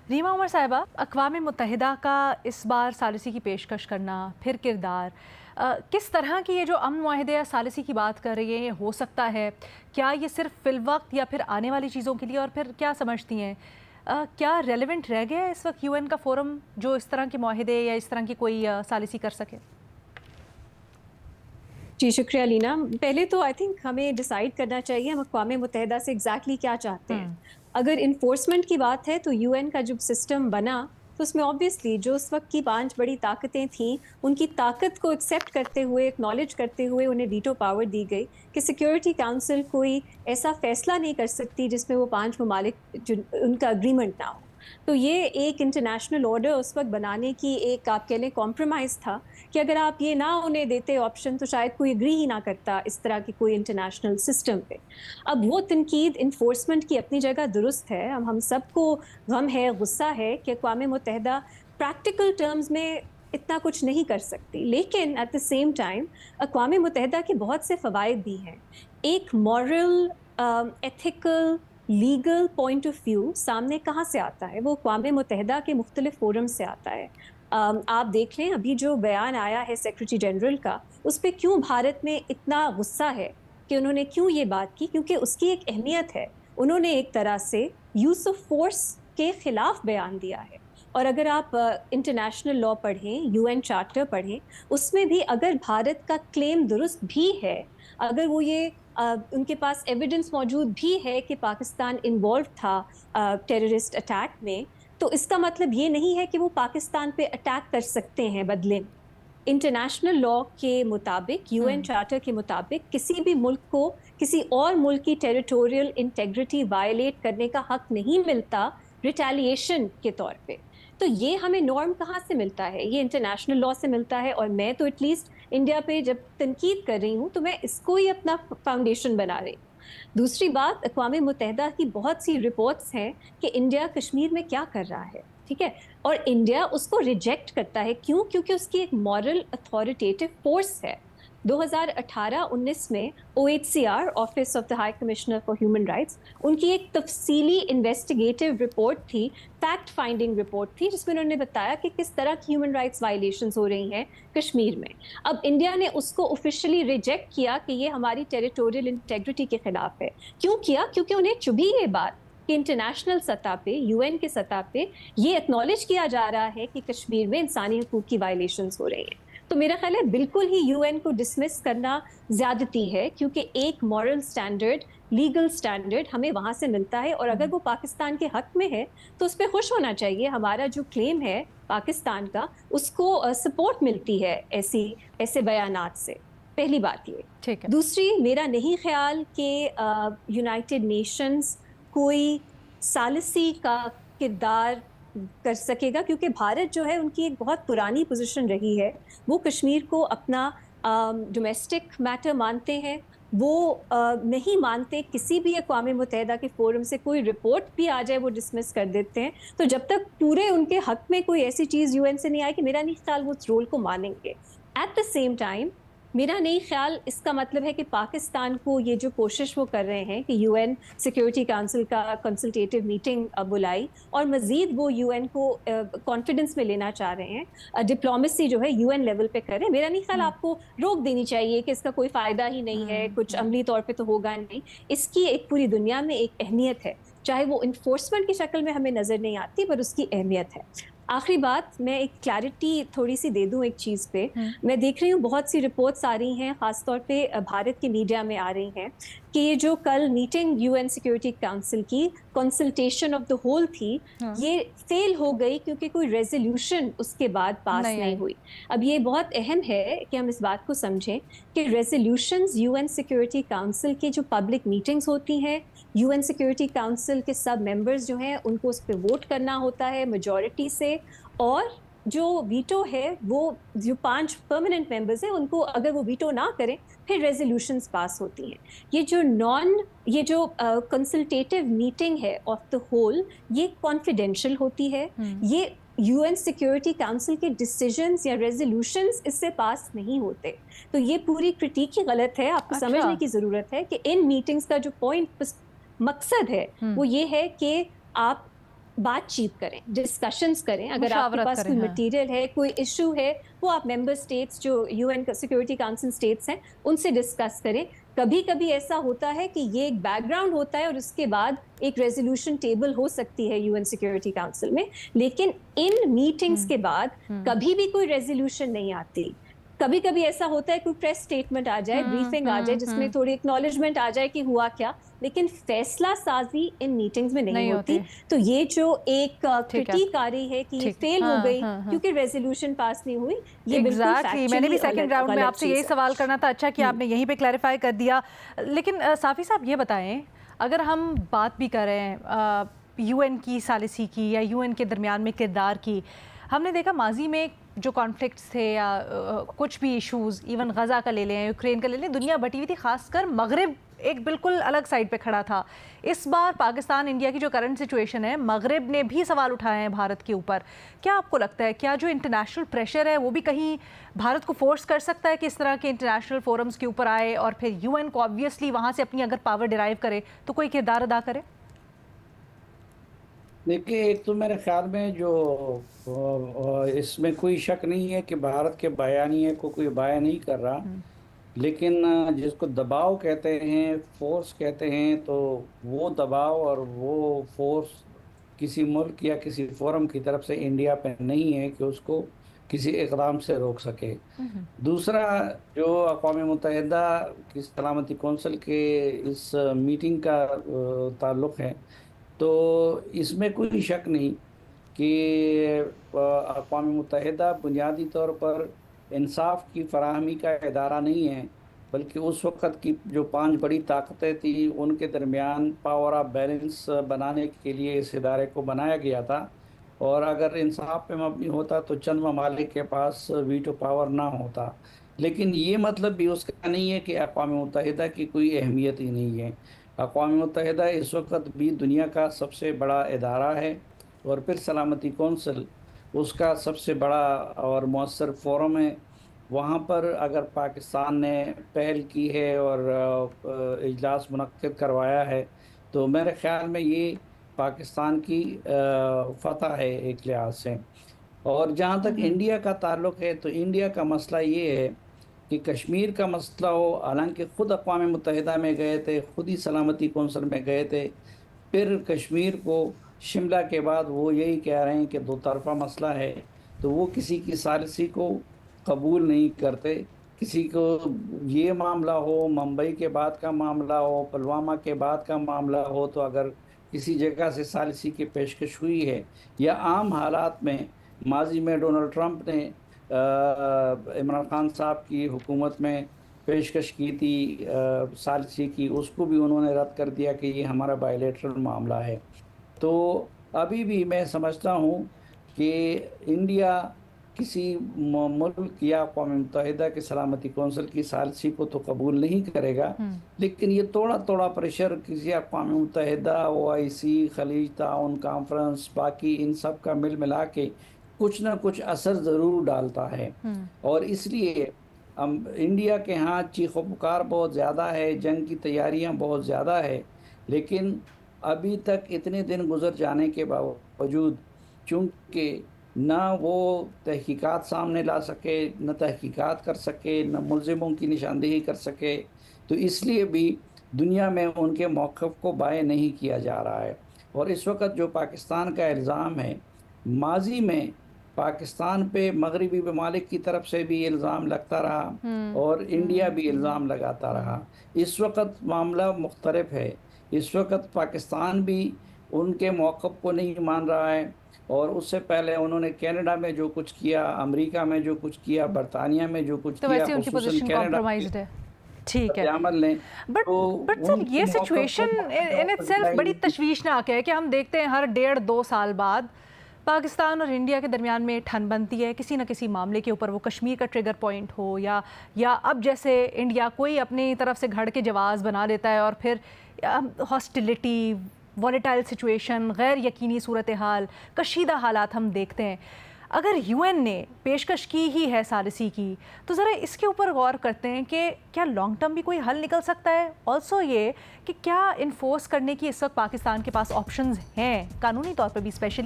रीमा उमर साहिबा, अक़वाम मुत्तहिदा का इस बार सालिसी की पेशकश करना, फिर किरदार, किस तरह की ये जो अमन मुआहिदे या सालिसी की बात कर रही है, ये हो सकता है? क्या ये सिर्फ फ़िलवक्त या फिर आने वाली चीज़ों के लिए? और फिर क्या समझती हैं, क्या रेलेवेंट रह गया है इस वक्त यूएन का फोरम जो इस तरह के मुआहिदे या इस तरह की कोई सालिसी कर सके? जी, शुक्रिया लीना। पहले तो आई थिंक हमें डिसाइड करना चाहिए हम अक़वाम मुत्तहिदा से एग्जैक्टली क्या चाहते हैं। अगर इन्फोर्समेंट की बात है तो यूएन का जो सिस्टम बना तो उसमें ऑब्वियसली जो उस वक्त की 5 बड़ी ताकतें थीं, उनकी ताकत को एक्सेप्ट करते हुए, एक्नॉलेज करते हुए उन्हें वीटो पावर दी गई कि सिक्योरिटी काउंसिल कोई ऐसा फैसला नहीं कर सकती जिसमें वो 5 ममालिक जो उनका एग्रीमेंट ना हो। तो ये एक इंटरनेशनल ऑर्डर उस वक्त बनाने की एक आप कह लें कॉम्प्रोमाइज़ था कि अगर आप ये ना उन्हें देते ऑप्शन तो शायद कोई एग्री ही ना करता इस तरह की कोई इंटरनेशनल सिस्टम पे। अब वो तनकीद इन्फोर्समेंट की अपनी जगह दुरुस्त है। अब हम सबको गम है, गुस्सा है कि अक़वाम मुत्तहिदा प्रैक्टिकल टर्म्स में इतना कुछ नहीं कर सकती, लेकिन एट द सेम टाइम अक़वाम मुत्तहिदा के बहुत से फ़वाइद भी हैं। एक moral, ethical, legal point of view सामने कहाँ से आता है? वो अक़वाम मुत्तहिदा के मुख्तलिफ फोरम से आता है। आप देख लें अभी जो बयान आया है सेक्रेटरी जनरल का, उस पे क्यों भारत में इतना गुस्सा है कि उन्होंने क्यों ये बात की? क्योंकि उसकी एक अहमियत है। उन्होंने एक तरह से यूज़ ऑफ फोर्स के खिलाफ बयान दिया है। और अगर आप इंटरनेशनल लॉ पढ़ें, यूएन चार्टर पढ़ें, उसमें भी अगर भारत का क्लेम दुरुस्त भी है, अगर वो ये उनके पास एविडेंस मौजूद भी है कि पाकिस्तान इन्वॉल्व था टेररिस्ट अटैक में, तो इसका मतलब ये नहीं है कि वो पाकिस्तान पे अटैक कर सकते हैं बदले में। इंटरनेशनल लॉ के मुताबिक, यूएन चार्टर के मुताबिक किसी भी मुल्क को किसी और मुल्क की टेरिटोरियल इंटेग्रिटी वायलेट करने का हक नहीं मिलता रिटेलिएशन के तौर पे। तो ये हमें नॉर्म कहाँ से मिलता है? ये इंटरनेशनल लॉ से मिलता है, और मैं तो एटलीस्ट इंडिया पे जब तनकीद कर रही हूँ तो मैं इसको ही अपना फाउंडेशन बना रही हूँ। दूसरी बात, अक़वाम मुत्तहिदा की बहुत सी रिपोर्ट्स हैं कि इंडिया कश्मीर में क्या कर रहा है, ठीक है? और इंडिया उसको रिजेक्ट करता है। क्यों? क्योंकि उसकी एक मॉरल अथॉरिटेटिव फोर्स है। 2018-19 में OHCR, office of the high commissioner for human rights, उनकी एक तफसीली इन्वेस्टिगेटिव रिपोर्ट थी, फैक्ट फाइंडिंग रिपोर्ट थी, जिसमें उन्होंने बताया कि किस तरह की ह्यूमन राइट्स वायलेशंस हो रही हैं कश्मीर में। अब इंडिया ने उसको ऑफिशियली रिजेक्ट किया कि ये हमारी टेरिटोरियल इंटेग्रिटी के खिलाफ है। क्यों किया? क्योंकि उन्हें चुभी ये बात कि इंटरनेशनल सतह पे, यूएन के सतह पे ये एक्नॉलेज किया जा रहा है कि कश्मीर में इंसानी हकूक की वायलेशंस हो रही हैं। तो मेरा ख्याल है बिल्कुल ही यूएन को डिसमिस करना ज्यादती है, क्योंकि एक मॉरल स्टैंडर्ड, लीगल स्टैंडर्ड हमें वहां से मिलता है, और अगर वो पाकिस्तान के हक में है तो उस पर खुश होना चाहिए। हमारा जो क्लेम है पाकिस्तान का, उसको सपोर्ट मिलती है ऐसी ऐसे बयानात से। पहली बात ये। ठीक है। दूसरी, मेरा नहीं ख्याल कि यूनाइटेड नेशंस कोई सालिसी का किरदार कर सकेगा, क्योंकि भारत जो है उनकी एक बहुत पुरानी पोजीशन रही है। वो कश्मीर को अपना डोमेस्टिक मैटर मानते हैं। वो नहीं मानते किसी भी अक़वाम मुत्तहिदा के फोरम से कोई रिपोर्ट भी आ जाए वो डिसमिस कर देते हैं। तो जब तक पूरे उनके हक में कोई ऐसी चीज़ यूएन से नहीं आएगी, मेरा नहीं ख्याल वो उस रोल को मानेंगे। एट द सेम टाइम मेरा नहीं ख्याल इसका मतलब है कि पाकिस्तान को ये जो कोशिश वो कर रहे हैं कि यूएन सिक्योरिटी काउंसिल का कंसल्टेटिव मीटिंग बुलाई और मजीद वो यूएन को कॉन्फिडेंस में लेना चाह रहे हैं, डिप्लोमेसी जो है यूएन लेवल पे करें, मेरा नहीं ख्याल आपको रोक देनी चाहिए कि इसका कोई फायदा ही नहीं है, कुछ अमली तौर पे तो होगा नहीं। इसकी एक पूरी दुनिया में एक अहमियत है, चाहे वो इन्फोर्समेंट की शक्ल में हमें नजर नहीं आती, पर उसकी अहमियत है। आखिरी बात, मैं एक क्लैरिटी थोड़ी सी दे दूं एक चीज पे। मैं देख रही हूँ बहुत सी रिपोर्ट्स आ रही हैं, खासतौर पे भारत की मीडिया में आ रही हैं, कि ये जो कल मीटिंग यूएन सिक्योरिटी काउंसिल की कंसल्टेशन ऑफ द होल थी, ये फेल हो गई क्योंकि कोई रेजोल्यूशन उसके बाद पास नहीं हुई। अब ये बहुत अहम है कि हम इस बात को समझें कि रेजोल्यूशंस यूएन सिक्योरिटी काउंसिल की जो पब्लिक मीटिंग्स होती हैं, यूएन सिक्योरिटी काउंसिल के सब मेंबर्स जो हैं उनको उस पर वोट करना होता है मेजॉरिटी से, और जो वीटो है वो जो 5 परमानेंट मेंबर्स हैं उनको अगर वो वीटो ना करें फिर रेजोल्यूशंस पास होती हैं। ये जो कंसल्टेटिव मीटिंग है ऑफ द होल, ये कॉन्फिडेंशियल होती है। ये यूएन सिक्योरिटी काउंसिल के डिसीजंस या रेजोल्यूशंस इससे पास नहीं होते। तो ये पूरी क्रिटिक ही गलत है। आपको अच्छा। समझने की जरूरत है कि इन मीटिंग्स का जो पॉइंट मकसद है वो ये है कि आप بات چیت کریں, ڈسکشنز کریں. اگر آپ کے مشاورت پاس کریں. کوئی ہاں مٹیریل ہے, کوئی ایشو ہے, وہ آپ ممبر اسٹیٹس جو U N security council states ہیں ان سے ڈسکس کریں. کبھی کبھی ایسا ہوتا ہے کہ یہ ایک بیک گراؤنڈ ہوتا ہے اور اس کے بعد ایک ریزولوشن ٹیبل ہو سکتی ہے یو این سیکورٹی کاؤنسل میں, لیکن ان میٹنگز کے بعد کبھی بھی کوئی ریزولوشن نہیں آتی. کبھی کبھی ایسا ہوتا ہے کوئی پریس اسٹیٹمنٹ آ جائے, بریفنگ آ جائے جس میں تھوڑی اکنالجمنٹ آ جائے کہ ہوا کیا, لیکن فیصلہ سازی ان میٹنگز میں نہیں ہوتی. تو یہ جو ایک کرٹیک آ رہی ہے کہ یہ فیل ہو گئی کیونکہ ریزولوشن پاس نہیں ہوئی, یہ بالکل ایگزیکٹلی. میں نے بھی سیکنڈ راؤنڈ میں آپ سے یہی سوال کرنا تھا, اچھا کہ آپ نے یہیں پہ کلیریفائی کر دیا. لیکن صافی صاحب یہ بتائیں, اگر ہم بات بھی کریں یو این کی ثالثی کی یا یو این کے درمیان میں کردار کی, ہم نے دیکھا ماضی میں جو کانفلکٹس تھے یا کچھ بھی ایشوز, ایون غزہ کا لے لیں, یوکرین کا لے لیں, دنیا بٹی ہوئی تھی, خاص کر مغرب ایک بالکل الگ سائڈ پہ کھڑا تھا. اس بار پاکستان انڈیا کی جو کرنٹ سچویشن ہے, مغرب نے بھی سوال اٹھائے ہیں بھارت کے اوپر. کیا آپ کو لگتا ہے کیا جو انٹرنیشنل پریشر ہے وہ بھی کہیں بھارت کو فورس کر سکتا ہے کہ اس طرح کے انٹرنیشنل فورمز کے اوپر آئے, اور پھر یو این کو آبویسلی وہاں سے اپنی اگر پاور ڈرائیو کرے تو کوئی کردار ادا کرے؟ دیکھیے, ایک تو میرے خیال میں جو اس میں کوئی شک نہیں ہے کہ بھارت کے بیانیے کو کوئی بایا نہیں کر رہا, لیکن جس کو دباؤ کہتے ہیں, فورس کہتے ہیں, تو وہ دباؤ اور وہ فورس کسی ملک یا کسی فورم کی طرف سے انڈیا پہ نہیں ہے کہ اس کو کسی اقدام سے روک سکے. دوسرا, جو اقوام متحدہ کی سلامتی کونسل کے اس میٹنگ کا تعلق ہے, تو اس میں کوئی شک نہیں کہ اقوام متحدہ بنیادی طور پر انصاف کی فراہمی کا ادارہ نہیں ہے, بلکہ اس وقت کی جو 5 بڑی طاقتیں تھیں ان کے درمیان پاور آف بیلنس بنانے کے لیے اس ادارے کو بنایا گیا تھا. اور اگر انصاف پہ مبنی ہوتا تو چند ممالک کے پاس ویٹو پاور نہ ہوتا. لیکن یہ مطلب بھی اس کا نہیں ہے کہ اقوام متحدہ کی کوئی اہمیت ہی نہیں ہے. اقوام متحدہ اس وقت بھی دنیا کا سب سے بڑا ادارہ ہے, اور پھر سلامتی کونسل اس کا سب سے بڑا اور مؤثر فورم ہے. وہاں پر اگر پاکستان نے پہل کی ہے اور اجلاس منعقد کروایا ہے, تو میرے خیال میں یہ پاکستان کی فتح ہے ایک لحاظ سے. اور جہاں تک انڈیا کا تعلق ہے, تو انڈیا کا مسئلہ یہ ہے کہ کشمیر کا مسئلہ ہو, حالانکہ خود اقوام متحدہ میں گئے تھے, خود ہی سلامتی کونسل میں گئے تھے, پھر کشمیر کو شملہ کے بعد وہ یہی کہہ رہے ہیں کہ 2 طرفہ مسئلہ ہے, تو وہ کسی کی ثالثی کو قبول نہیں کرتے. کسی کو یہ معاملہ ہو, ممبئی کے بعد کا معاملہ ہو, پلوامہ کے بعد کا معاملہ ہو, تو اگر کسی جگہ سے ثالثی کی پیشکش ہوئی ہے, یا عام حالات میں ماضی میں ڈونلڈ ٹرمپ نے عمران خان صاحب کی حکومت میں پیشکش کی تھی ثالثی کی, اس کو بھی انہوں نے رد کر دیا کہ یہ ہمارا بائیلیٹرل معاملہ ہے. تو ابھی بھی میں سمجھتا ہوں کہ انڈیا کسی ملک یا اقوام متحدہ کے سلامتی کونسل کی ثالثی کو تو قبول نہیں کرے گا, لیکن یہ تھوڑا تھوڑا پریشر کسی اقوام متحدہ, OIC, خلیج تعاون کانفرنس, باقی ان سب کا مل ملا کے کچھ نہ کچھ اثر ضرور ڈالتا ہے. اور اس لیے انڈیا کے ہاں چیخ و پکار بہت زیادہ ہے, جنگ کی تیاریاں بہت زیادہ ہے, لیکن ابھی تک اتنے دن گزر جانے کے باوجود چونکہ نہ وہ تحقیقات سامنے لا سکے, نہ تحقیقات کر سکے, نہ ملزموں کی نشاندہی کر سکے, تو اس لیے بھی دنیا میں ان کے موقف کو بائیں نہیں کیا جا رہا ہے. اور اس وقت جو پاکستان کا الزام ہے, ماضی میں پاکستان پہ مغربی ممالک کی طرف سے بھی الزام لگتا رہا اور انڈیا بھی الزام لگاتا رہا. اس وقت معاملہ مختلف ہے. اس وقت پاکستان بھی ان کے موقف کو نہیں مان رہا ہے, اور اس سے پہلے انہوں نے کینیڈا میں جو کچھ کیا, امریکہ میں جو کچھ کیا, برطانیہ میں جو کچھ کیا, خصوصاً کینیڈا ٹھیک ہے. عمل لیں. بٹ سر یہ سچویشن ان اٹ سیلف بڑی تشویشناک ہے کہ ہم دیکھتے ہیں ہر 1.5-2 سال بعد پاکستان اور انڈیا کے درمیان میں ٹھن بنتی ہے کسی نہ کسی معاملے کے اوپر, وہ کشمیر کا ٹریگر پوائنٹ ہو یا اب جیسے انڈیا کوئی اپنی طرف سے گھڑ کے جواز بنا دیتا ہے, اور پھر ہاسٹیلٹی, والیٹائل سچویشن, غیر یقینی صورتحال, کشیدہ حالات ہم دیکھتے ہیں. اگر UN نے پیشکش کی ہی ہے ثالثی کی تو ذرا اس کے اوپر غور کرتے ہیں کہ کیا لانگ ٹرم بھی کوئی حل نکل سکتا ہے؟ آلسو یہ کہ کیا انفورس کرنے کی اس وقت پاکستان کے پاس آپشنز ہیں قانونی طور پر بھی اسپیشلی